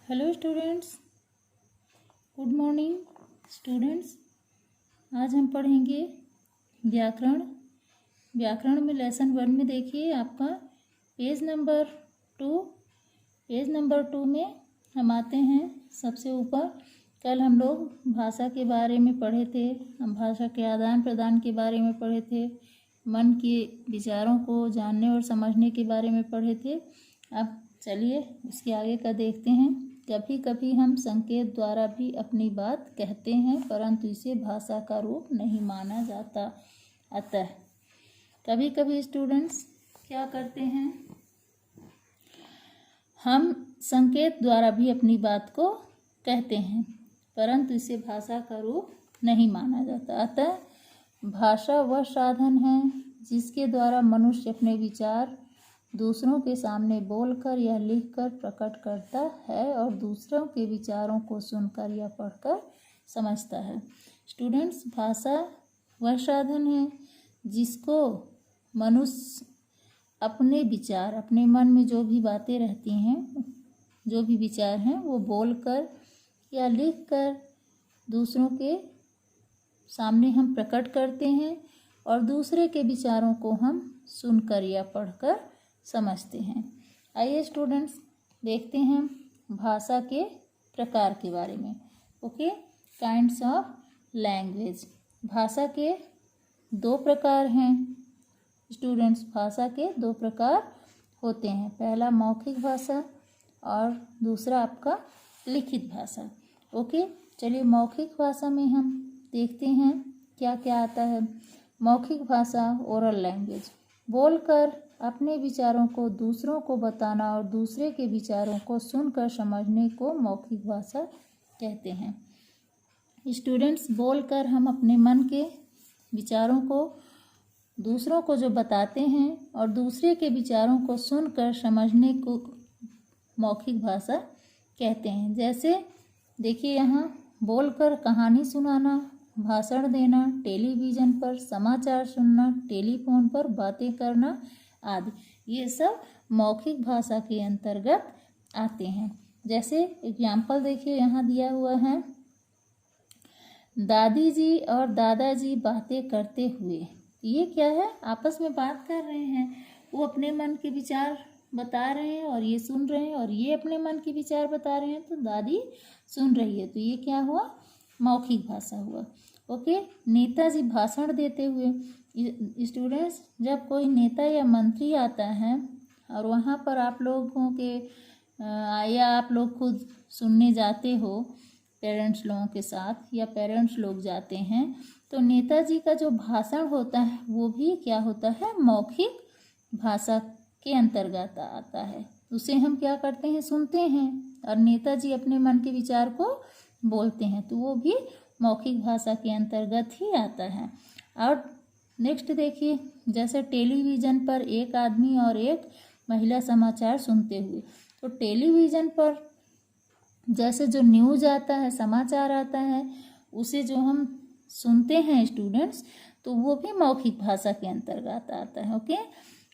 Hello students, good morning students. आज हम पढ़ेंगे व्याकरण। व्याकरण में लेसन 1 में देखिए आपका पेज नंबर 2। पेज नंबर 2 में हम आते हैं सबसे ऊपर। कल हम लोग भाषा के बारे में पढ़े थे, हम भाषा के आदान प्रदान के बारे में पढ़े थे, मन के विचारों को जानने और समझने के बारे में पढ़े थे। अब चलिए उसके आगे का देखते हैं। कभी कभी हम संकेत द्वारा भी अपनी बात कहते हैं, परंतु इसे भाषा का रूप नहीं माना जाता। अतः कभी कभी स्टूडेंट्स क्या करते हैं, हम संकेत द्वारा भी अपनी बात को कहते हैं, परंतु इसे भाषा का रूप नहीं माना जाता। अतः भाषा वह साधन है जिसके द्वारा मनुष्य अपने विचार दूसरों के सामने बोलकर या लिखकर प्रकट करता है और दूसरों के विचारों को सुनकर या पढ़कर समझता है। स्टूडेंट्स, भाषा वह साधन है जिसको मनुष्य अपने विचार, अपने मन में जो भी बातें रहती हैं, जो भी विचार हैं, वो बोलकर या लिखकर दूसरों के सामने हम प्रकट करते हैं और दूसरे के विचारों को हम सुनकर या पढ़कर समझते हैं। आइए स्टूडेंट्स देखते हैं भाषा के प्रकार के बारे में। Okay, kinds of language. भाषा के 2 प्रकार हैं स्टूडेंट्स। भाषा के 2 प्रकार होते हैं, पहला मौखिक भाषा और दूसरा आपका लिखित भाषा। ओके, चलिए मौखिक भाषा में हम देखते हैं क्या क्या आता है। मौखिक भाषा ओरल लैंग्वेज, बोलकर अपने विचारों को दूसरों को बताना और दूसरे के विचारों को सुनकर समझने को मौखिक भाषा कहते हैं। स्टूडेंट्स, बोलकर हम अपने मन के विचारों को दूसरों को जो बताते हैं और दूसरे के विचारों को सुनकर समझने को मौखिक भाषा कहते हैं। जैसे देखिए यहाँ बोलकर कहानी सुनाना, भाषण देना, टेलीविज़न पर समाचार सुनना, टेलीफोन पर बातें करना आदि, ये सब मौखिक भाषा के अंतर्गत आते हैं। जैसे एग्जाम्पल देखिए यहाँ दिया हुआ है, दादी जी और दादाजी बातें करते हुए। ये क्या है, आपस में बात कर रहे हैं, वो अपने मन के विचार बता रहे हैं और ये सुन रहे हैं, और ये अपने मन के विचार बता रहे हैं तो दादी सुन रही है, तो ये क्या हुआ, मौखिक भाषा हुआ। ओके, नेताजी भाषण देते हुए। स्टूडेंट्स, जब कोई नेता या मंत्री आता है और वहाँ पर आप लोगों के या आप लोग खुद सुनने जाते हो पेरेंट्स लोगों के साथ, या पेरेंट्स लोग जाते हैं, तो नेताजी का जो भाषण होता है वो भी क्या होता है, मौखिक भाषा के अंतर्गत आता है। उसे हम क्या करते हैं, सुनते हैं, और नेताजी अपने मन के विचार को बोलते हैं, तो वो भी मौखिक भाषा के अंतर्गत ही आता है। और नेक्स्ट देखिए, जैसे टेलीविज़न पर एक आदमी और एक महिला समाचार सुनते हुए। तो टेलीविज़न पर जैसे जो न्यूज़ आता है, समाचार आता है, उसे जो हम सुनते हैं स्टूडेंट्स, तो वो भी मौखिक भाषा के अंतर्गत आता है। ओके,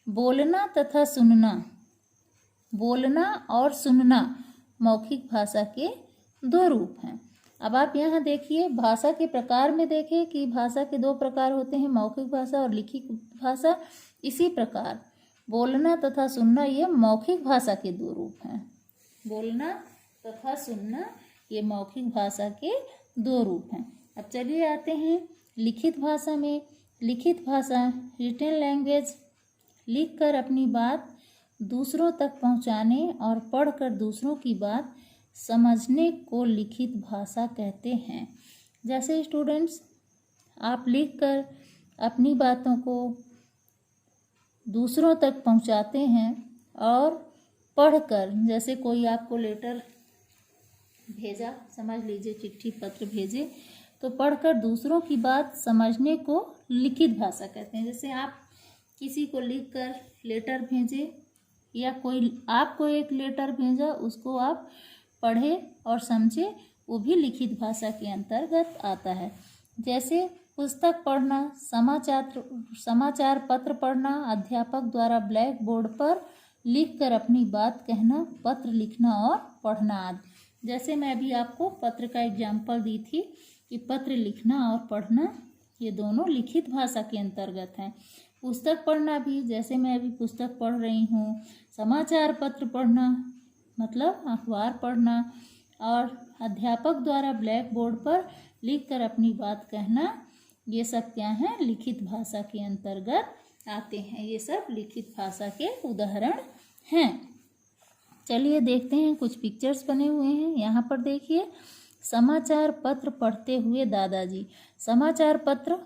बोलना तथा सुनना, बोलना और सुनना मौखिक भाषा के 2 रूप हैं। अब आप यहाँ देखिए भाषा के प्रकार में देखें कि भाषा के 2 प्रकार होते हैं, मौखिक भाषा और लिखित भाषा। इसी प्रकार बोलना तथा सुनना ये मौखिक भाषा के 2 रूप हैं। बोलना तथा सुनना ये मौखिक भाषा के 2 रूप हैं। अब चलिए आते हैं लिखित भाषा में। लिखित भाषा रिटन लैंग्वेज, लिखकर अपनी बात दूसरों तक पहुँचाने और पढ़कर दूसरों की बात समझने को लिखित भाषा कहते हैं। जैसे स्टूडेंट्स, आप लिखकर अपनी बातों को दूसरों तक पहुंचाते हैं और पढ़कर, जैसे कोई आपको लेटर भेजा, समझ लीजिए चिट्ठी पत्र भेजे, तो पढ़कर दूसरों की बात समझने को लिखित भाषा कहते हैं। जैसे आप किसी को लिखकर लेटर भेजे, या कोई आपको एक लेटर भेजा, उसको आप पढ़े और समझे, वो भी लिखित भाषा के अंतर्गत आता है। जैसे पुस्तक पढ़ना, समाचार पत्र पढ़ना, अध्यापक द्वारा ब्लैक बोर्ड पर लिखकर अपनी बात कहना, पत्र लिखना और पढ़ना आदि, जैसे मैं अभी आपको पत्र का एग्जाम्पल दी थी कि पत्र लिखना और पढ़ना ये दोनों लिखित भाषा के अंतर्गत हैं। पुस्तक पढ़ना भी, जैसे मैं अभी पुस्तक पढ़ रही हूँ। समाचार पत्र पढ़ना मतलब अखबार पढ़ना। और अध्यापक द्वारा ब्लैक बोर्ड पर लिखकर अपनी बात कहना, ये सब क्या हैं, लिखित भाषा के अंतर्गत आते हैं। ये सब लिखित भाषा के उदाहरण हैं। चलिए देखते हैं, कुछ पिक्चर्स बने हुए हैं। यहाँ पर देखिए, समाचार पत्र पढ़ते हुए दादाजी। समाचार पत्र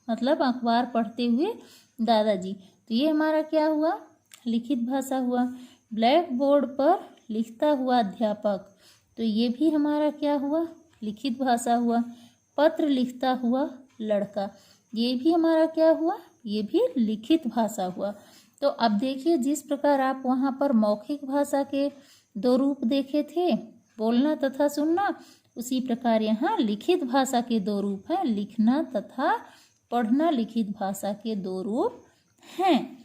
मतलब अखबार पढ़ते हुए दादाजी, तो ये हमारा क्या हुआ, लिखित भाषा हुआ। ब्लैक बोर्ड पर लिखता हुआ अध्यापक, तो ये भी हमारा क्या हुआ, लिखित भाषा हुआ। पत्र लिखता हुआ लड़का, ये भी हमारा क्या हुआ, ये भी लिखित भाषा हुआ। तो अब देखिए, जिस प्रकार आप वहाँ पर मौखिक भाषा के दो रूप देखे थे, बोलना तथा सुनना, उसी प्रकार यहाँ लिखित भाषा के दो रूप हैं, लिखना तथा पढ़ना लिखित भाषा के दो रूप हैं।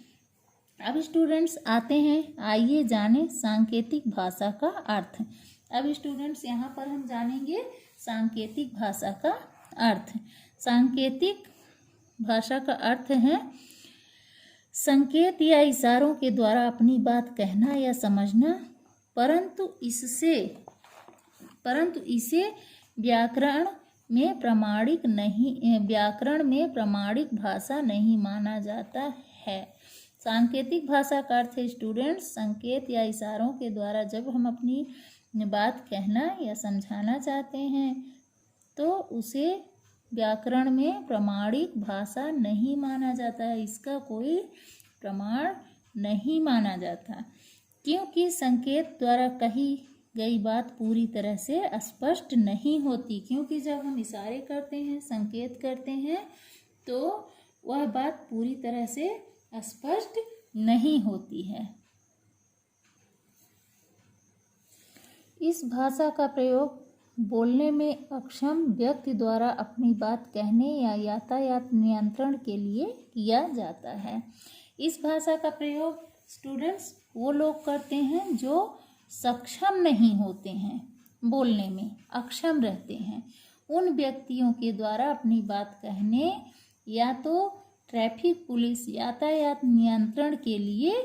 अब स्टूडेंट्स आते हैं, आइए जाने सांकेतिक भाषा का अर्थ। अब स्टूडेंट्स यहाँ पर हम जानेंगे सांकेतिक भाषा का अर्थ। सांकेतिक भाषा का अर्थ है संकेत या इशारों के द्वारा अपनी बात कहना या समझना, परंतु इसे व्याकरण में प्रमाणिक भाषा नहीं माना जाता है। सांकेतिक भाषा का अर्थ है स्टूडेंट्स, संकेत या इशारों के द्वारा जब हम अपनी बात कहना या समझाना चाहते हैं तो उसे व्याकरण में प्रमाणिक भाषा नहीं माना जाता है, इसका कोई प्रमाण नहीं माना जाता, क्योंकि संकेत द्वारा कही गई बात पूरी तरह से स्पष्ट नहीं होती। क्योंकि जब हम इशारे करते हैं, संकेत करते हैं, तो वह बात पूरी तरह से स्पष्ट नहीं होती है। इस भाषा का प्रयोग बोलने में अक्षम व्यक्ति द्वारा अपनी बात कहने या यातायात नियंत्रण के लिए किया जाता है। इस भाषा का प्रयोग स्टूडेंट्स वो लोग करते हैं जो सक्षम नहीं होते हैं, बोलने में अक्षम रहते हैं, उन व्यक्तियों के द्वारा अपनी बात कहने या तो ट्रैफिक पुलिस यातायात नियंत्रण के लिए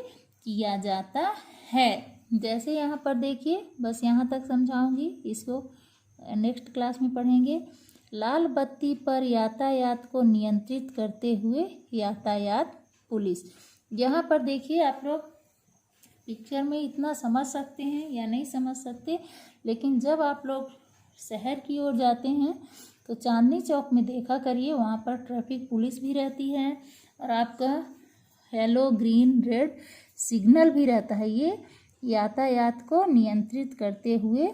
किया जाता है। जैसे यहाँ पर देखिए, बस यहाँ तक समझाऊंगी, इसको नेक्स्ट क्लास में पढ़ेंगे। लाल बत्ती पर यातायात को नियंत्रित करते हुए यातायात पुलिस। यहाँ पर देखिए, आप लोग पिक्चर में इतना समझ सकते हैं या नहीं समझ सकते, लेकिन जब आप लोग शहर की ओर जाते हैं तो चांदनी चौक में देखा करिए, वहाँ पर ट्रैफिक पुलिस भी रहती है और आपका येलो ग्रीन रेड सिग्नल भी रहता है। ये यातायात को नियंत्रित करते हुए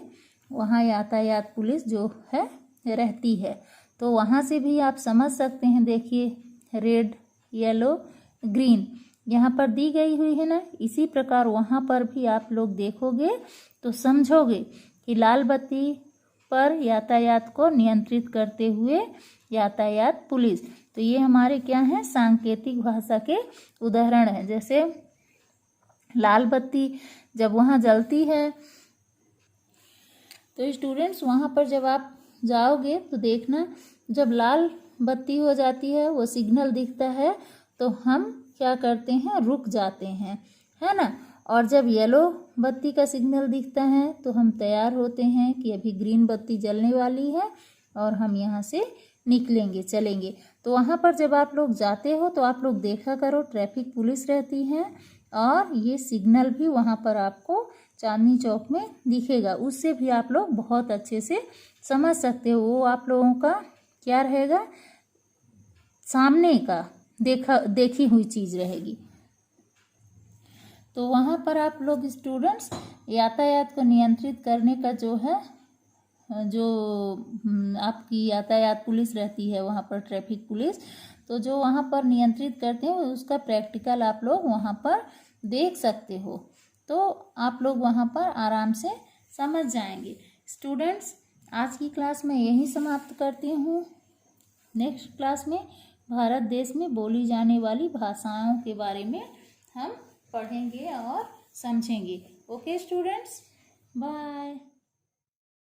वहाँ यातायात पुलिस जो है रहती है, तो वहाँ से भी आप समझ सकते हैं। देखिए, रेड येलो ग्रीन यहाँ पर दी गई हुई है ना, इसी प्रकार वहाँ पर भी आप लोग देखोगे तो समझोगे कि लाल बत्ती पर यातायात को नियंत्रित करते हुए यातायात पुलिस। तो ये हमारे क्या हैं, सांकेतिक भाषा के उदाहरण हैं। जैसे लाल बत्ती जब वहाँ जलती है तो स्टूडेंट्स वहाँ पर जब आप जाओगे तो देखना, जब लाल बत्ती हो जाती है, वो सिग्नल दिखता है, तो हम क्या करते हैं, रुक जाते हैं, है ना। और जब येलो बत्ती का सिग्नल दिखता है तो हम तैयार होते हैं कि अभी ग्रीन बत्ती जलने वाली है और हम यहाँ से निकलेंगे, चलेंगे। तो वहाँ पर जब आप लोग जाते हो तो आप लोग देखा करो, ट्रैफिक पुलिस रहती है और ये सिग्नल भी वहाँ पर आपको चांदनी चौक में दिखेगा, उससे भी आप लोग बहुत अच्छे से समझ सकते हो। वो आप लोगों का क्या रहेगा, सामने का देखी हुई चीज़ रहेगी। तो वहाँ पर आप लोग स्टूडेंट्स यातायात को नियंत्रित करने का जो है, जो आपकी यातायात पुलिस रहती है वहाँ पर ट्रैफिक पुलिस, तो जो वहाँ पर नियंत्रित करते हैं उसका प्रैक्टिकल आप लोग वहाँ पर देख सकते हो, तो आप लोग वहाँ पर आराम से समझ जाएंगे। स्टूडेंट्स, आज की क्लास में यही समाप्त करती हूँ। नेक्स्ट क्लास में भारत देश में बोली जाने वाली भाषाओं के बारे में हम पढ़ेंगे और समझेंगे। Okay students, bye.